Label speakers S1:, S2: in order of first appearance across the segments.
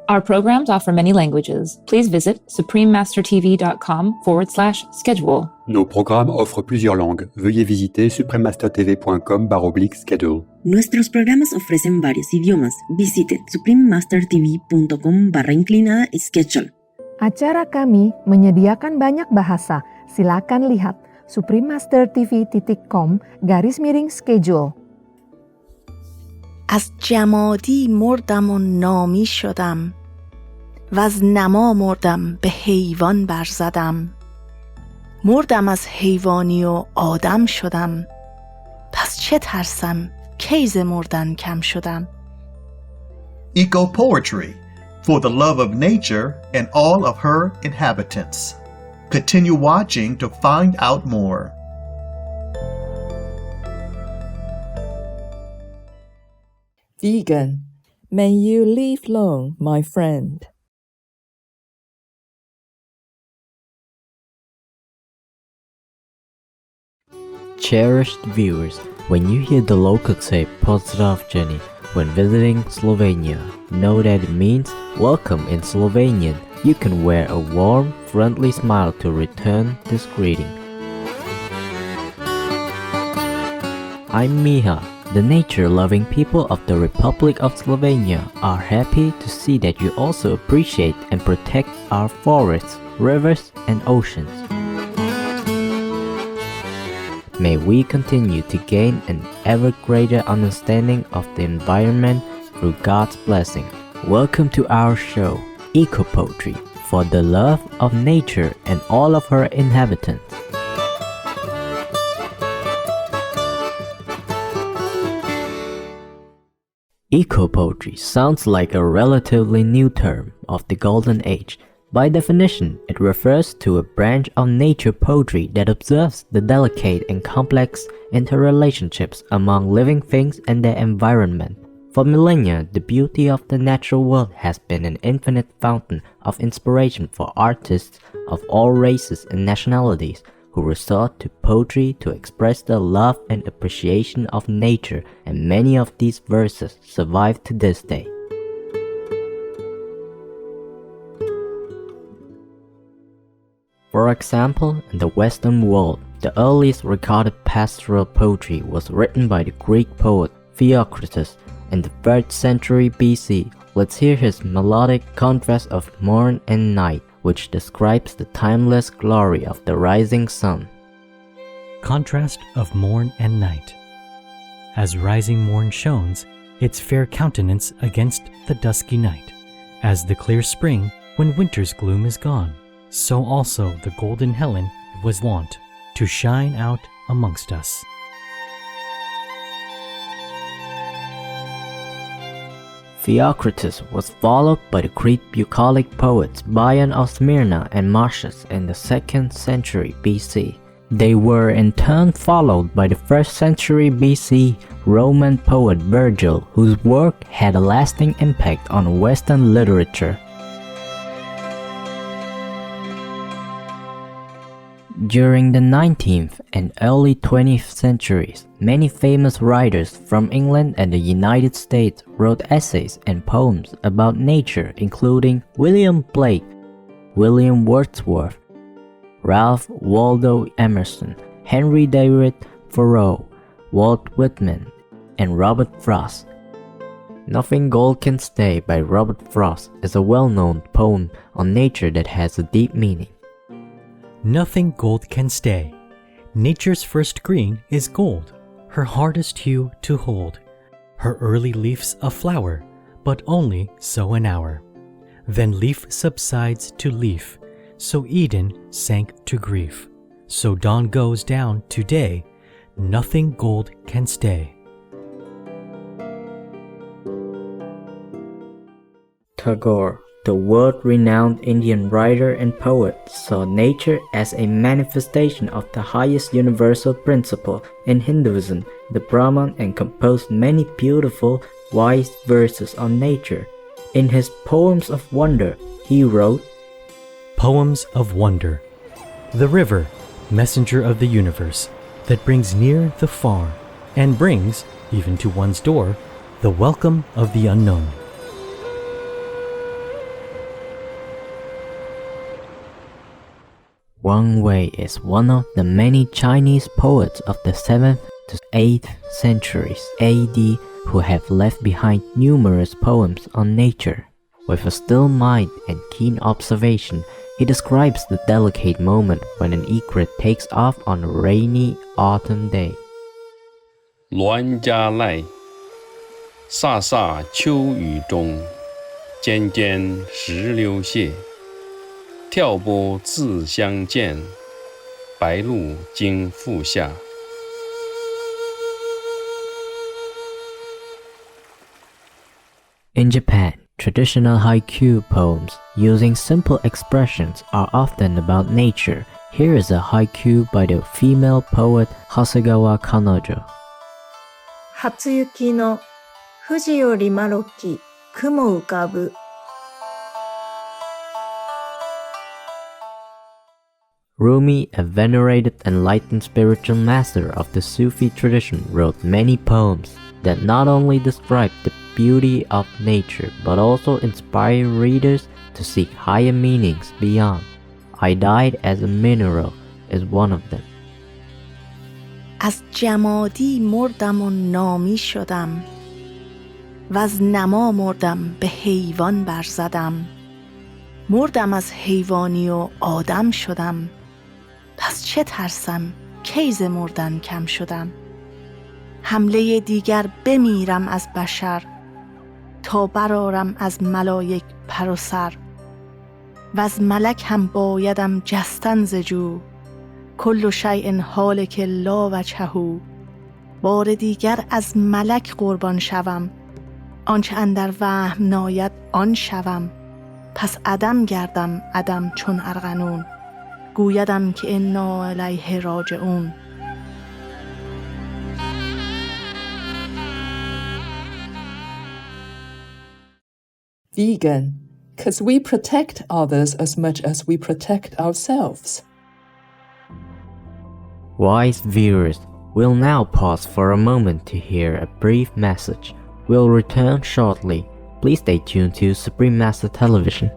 S1: Our programs offer many languages. Please visit suprememastertv.com/schedule.
S2: Nos programmes offrent plusieurs langues. Veuillez visiter suprememastertv.com/schedule.
S3: Nuestros programas ofrecen varios idiomas. Visite suprememastertv.com/schedule.
S4: Acara kami menyediakan banyak bahasa. Silakan lihat suprememastertv.com/schedule.
S5: از جمادی مردم و نامی شدم و از نما مردم به حیوان برزدم. مردم از حیوانی و آدم شدم، پس چه ترسم کی ز مردن کم شدم.
S6: Ecopoetry, for the love of nature and all of her inhabitants. Continue watching to find out more.
S7: Vegan, may you live long, my friend.
S8: Cherished viewers, when you hear the local say "Pozdravljeni" when visiting Slovenia, know that it means welcome in Slovenian. You can wear a warm, friendly smile to return this greeting. I'm Miha. The nature-loving people of the Republic of Slovenia are happy to see that you also appreciate and protect our forests, rivers, and oceans. May we continue to gain an ever greater understanding of the environment through God's blessing. Welcome to our show, Ecopoetry, for the love of nature and all of her inhabitants. Ecopoetry sounds like a relatively new term of the Golden Age. By definition, it refers to a branch of nature poetry that observes the delicate and complex interrelationships among living things and their environment. For millennia, the beauty of the natural world has been an infinite fountain of inspiration for artists of all races and nationalities, who resort to poetry to express their love and appreciation of nature, and many of these verses survive to this day. For example, in the Western world, the earliest recorded pastoral poetry was written by the Greek poet Theocritus in the 3rd century BC. Let's hear his melodic contrast of morn and night, which describes the timeless glory of the rising sun.
S9: Contrast of morn and night. As rising morn shines its fair countenance against the dusky night, as the clear spring when winter's gloom is gone, so also the golden Helen was wont to shine out amongst us.
S8: Theocritus was followed by the Greek bucolic poets Bion of Smyrna and Marcius in the 2nd century BC. They were in turn followed by the 1st century BC Roman poet Virgil, whose work had a lasting impact on Western literature. During the 19th and early 20th centuries, many famous writers from England and the United States wrote essays and poems about nature, including William Blake, William Wordsworth, Ralph Waldo Emerson, Henry David Thoreau, Walt Whitman, and Robert Frost. Nothing Gold Can Stay by Robert Frost is a well-known poem on nature that has a deep meaning.
S9: Nothing gold can stay. Nature's first green is gold, her hardest hue to hold. Her early leaf's a flower, but only so an hour. Then leaf subsides to leaf, so Eden sank to grief. So dawn goes down to day, nothing gold can stay.
S8: Tagore, the world-renowned Indian writer and poet, saw nature as a manifestation of the highest universal principle in Hinduism, the Brahman, and composed many beautiful, wise verses on nature. In his Poems of Wonder, he wrote,
S9: Poems of Wonder. The river, messenger of the universe, that brings near the far, and brings, even to one's door, the welcome of the unknown.
S8: Wang Wei is one of the many Chinese poets of the 7th to 8th centuries AD who have left behind numerous poems on nature. With a still mind and keen observation, he describes the delicate moment when an egret takes off on a rainy autumn day.
S10: 栾家来，飒飒秋雨中，渐渐石榴谢。跳波自相见，白鹭惊复下。
S8: In Japan, traditional haiku poems using simple expressions are often about nature. Here is a haiku by the female poet Hasegawa Kanojo.
S5: 初雪の富士よりまろき雲浮かぶ
S8: Rumi, a venerated enlightened spiritual master of the Sufi tradition, wrote many poems that not only describe the beauty of nature but also inspire readers to seek higher meanings beyond. I Died as a Mineral is one of them.
S5: از جمادی مردم و نامی شدم و از نما مردم به حیوان برزدم مردم از حیوانی و آدم شدم پس چه ترسم کی ز مردن کم شدم حمله دیگر بمیرم از بشر تا برآرم از ملائک پر و سر و از ملک هم بایدم جستن ز جو کل شیء هالک لا وجهه بار دیگر از ملک قربان شوم آنچه اندر وهم ناید آن شوم پس عدم گردم عدم چون ارغنون گویدم که انا الیه راجعون
S7: Vegan, 'cause we protect others as much as we protect ourselves.
S8: Wise viewers, we'll now pause for a moment to hear a brief message. We'll return shortly. Please stay tuned to Supreme Master Television.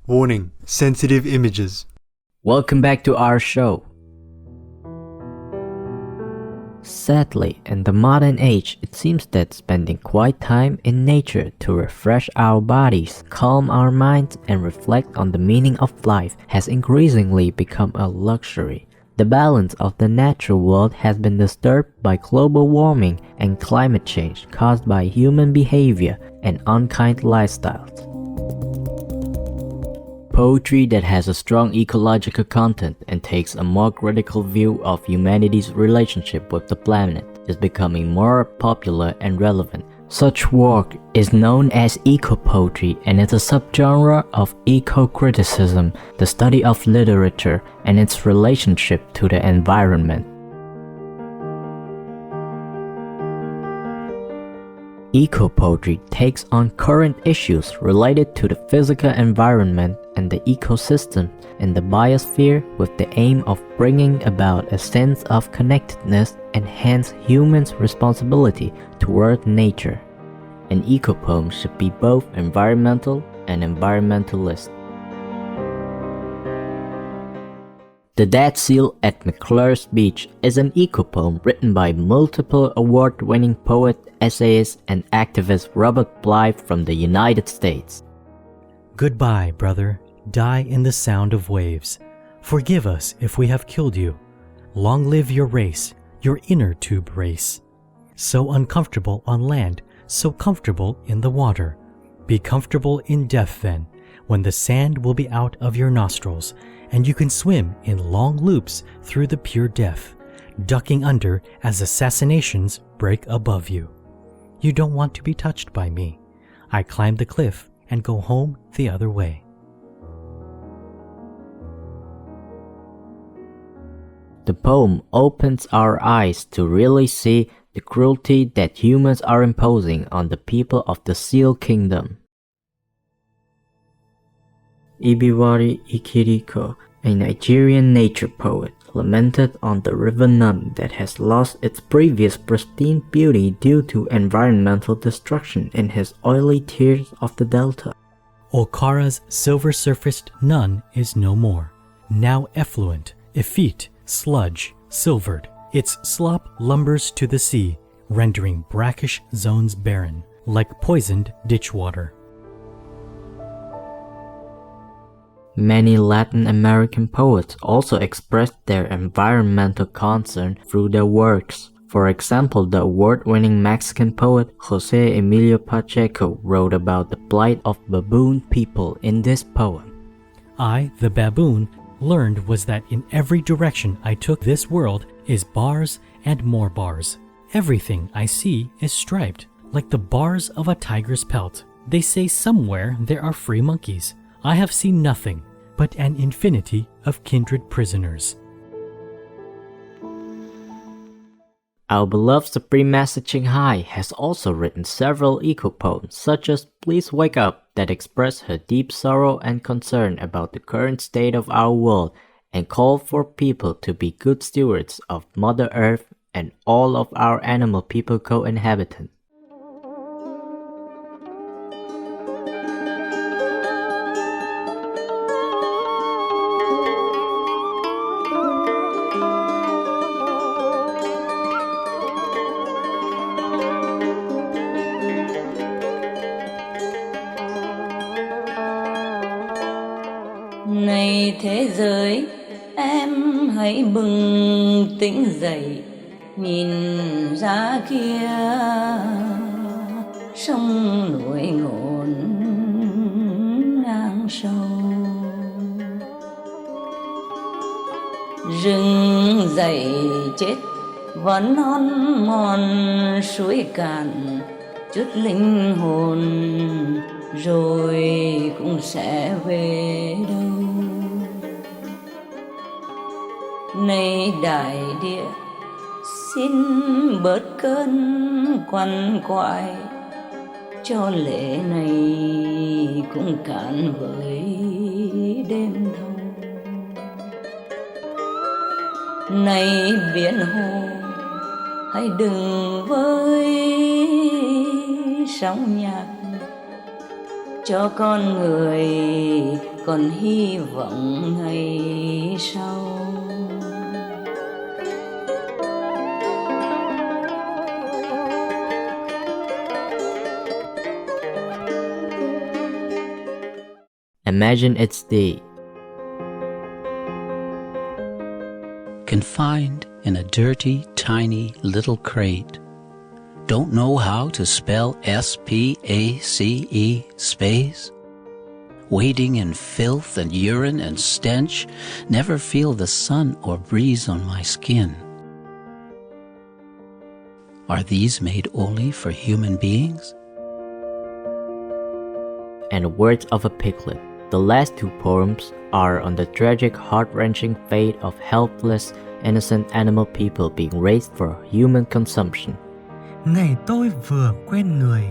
S11: Warning, sensitive images.
S8: Welcome back to our show. Sadly, in the modern age, it seems that spending quiet time in nature to refresh our bodies, calm our minds, and reflect on the meaning of life has increasingly become a luxury. The balance of the natural world has been disturbed by global warming and climate change caused by human behavior and unkind lifestyles. Poetry that has a strong ecological content and takes a more critical view of humanity's relationship with the planet is becoming more popular and relevant. Such work is known as ecopoetry and is a subgenre of eco-criticism, the study of literature and its relationship to the environment. Ecopoetry takes on current issues related to the physical environment and the ecosystem in the biosphere with the aim of bringing about a sense of connectedness and hence humans' responsibility toward nature. An ecopoem should be both environmental and environmentalist. The Dead Seal at McClure's Beach is an ecopoem written by multiple award-winning poet, essayist, and activist Robert Blythe from the United States.
S9: Goodbye, brother. Die in the sound of waves. Forgive us if we have killed you. Long live your race, your inner tube race. So uncomfortable on land, so comfortable in the water. Be comfortable in death then, when the sand will be out of your nostrils, and you can swim in long loops through the pure death, ducking under as assassinations break above you. You don't want to be touched by me. I climb the cliff and go home the other way.
S8: The poem opens our eyes to really see the cruelty that humans are imposing on the people of the Seal Kingdom. Ibiwari Ikiriko, a Nigerian nature poet, lamented on the River Nun that has lost its previous pristine beauty due to environmental destruction in his oily tears of the Delta.
S9: Okara's silver-surfaced nun is no more. Now effluent, effete, sludge, silvered, its slop lumbers to the sea, rendering brackish zones barren, like poisoned ditch water.
S8: Many Latin American poets also expressed their environmental concern through their works. For example, the award-winning Mexican poet José Emilio Pacheco wrote about the plight of baboon people in this poem.
S9: I, the baboon, learned was that in every direction I took this world is bars and more bars. Everything I see is striped, like the bars of a tiger's pelt. They say somewhere there are free monkeys. I have seen nothing but an infinity of kindred prisoners.
S8: Our beloved Supreme Master Ching Hai has also written several eco-poems such as Please Wake Up that express her deep sorrow and concern about the current state of our world and call for people to be good stewards of Mother Earth and all of our animal people co-inhabitants.
S12: Này thế giới, em hãy bừng tỉnh dậy, nhìn ra kia, sông nổi ngổn ngang sâu. Rừng dậy chết vẫn non mòn suối cạn, chút linh hồn rồi cũng sẽ về đâu. Này đại địa, xin bớt cơn quằn quại, cho lễ này cũng cạn với đêm thâu. Này biển hồ, hãy đừng với sóng nhạc, cho con người còn hy vọng ngày sau.
S8: Imagine it's thee.
S13: Confined in a dirty, tiny little crate. Don't know how to spell S-P-A-C-E space? Wading in filth and urine and stench, never feel the sun or breeze on my skin. Are these made only for human beings?
S8: And words of a piglet. The last two poems are on the tragic, heart-wrenching fate of helpless, innocent animal people being raised for human consumption.
S14: Ngày tôi vừa quen người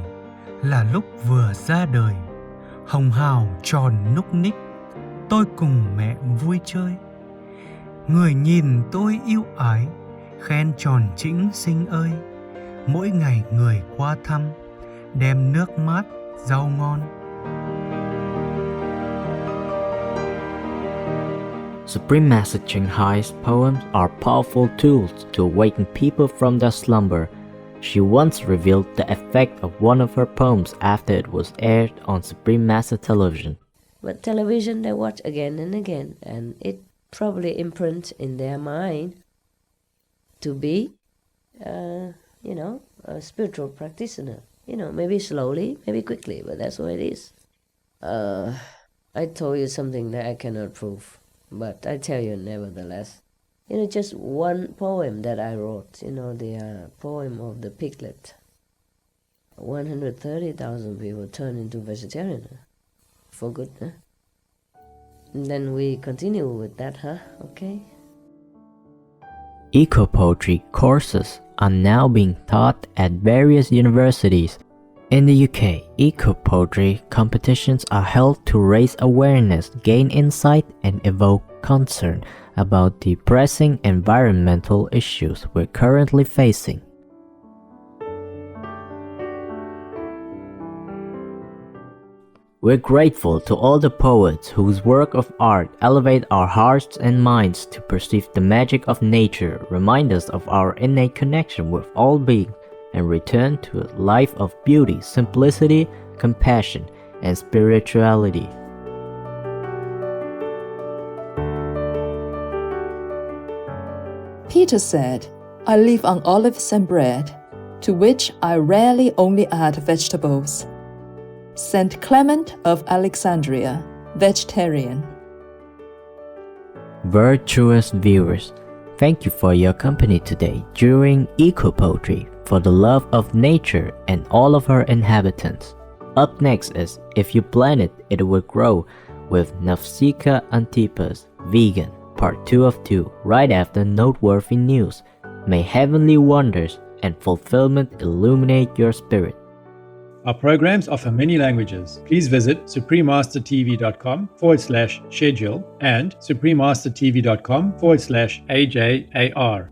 S14: là lúc vừa ra đời, hồng hào tròn núc ních, tôi cùng mẹ vui chơi. Người nhìn tôi yêu ái, khen tròn chỉnh xinh ơi. Mỗi ngày người qua thăm, đem nước mát, rau ngon.
S8: Supreme Master Ching Hai's poems are powerful tools to awaken people from their slumber. She once revealed the effect of one of her poems after it was aired on Supreme Master television.
S12: But television they watch again and again, and it probably imprints in their mind to be, a spiritual practitioner. Maybe slowly, maybe quickly, but that's what it is. I told you something that I cannot prove, but I tell you nevertheless. Just one poem that I wrote, the poem of the piglet. 130,000 people turned into vegetarian. For good, huh? And then we continue with that, huh? Okay?
S8: Ecopoetry courses are now being taught at various universities. In the UK, ecopoetry competitions are held to raise awareness, gain insight, and evoke concern about the pressing environmental issues we're currently facing. We're grateful to all the poets whose work of art elevate our hearts and minds to perceive the magic of nature, remind us of our innate connection with all beings, and return to a life of beauty, simplicity, compassion, and spirituality.
S7: Peter said, I live on olives and bread, to which I rarely only add vegetables. Saint Clement of Alexandria, vegetarian.
S8: Virtuous viewers, thank you for your company today during Ecopoetry for the love of nature and all of her inhabitants. Up next is If You Plant It, It Will Grow with Nafsika Antipas, vegan, part 2 of 2, right after noteworthy news. May heavenly wonders and fulfillment illuminate your spirit.
S15: Our programs offer many languages. Please visit suprememastertv.com/schedule and suprememastertv.com/AJAR.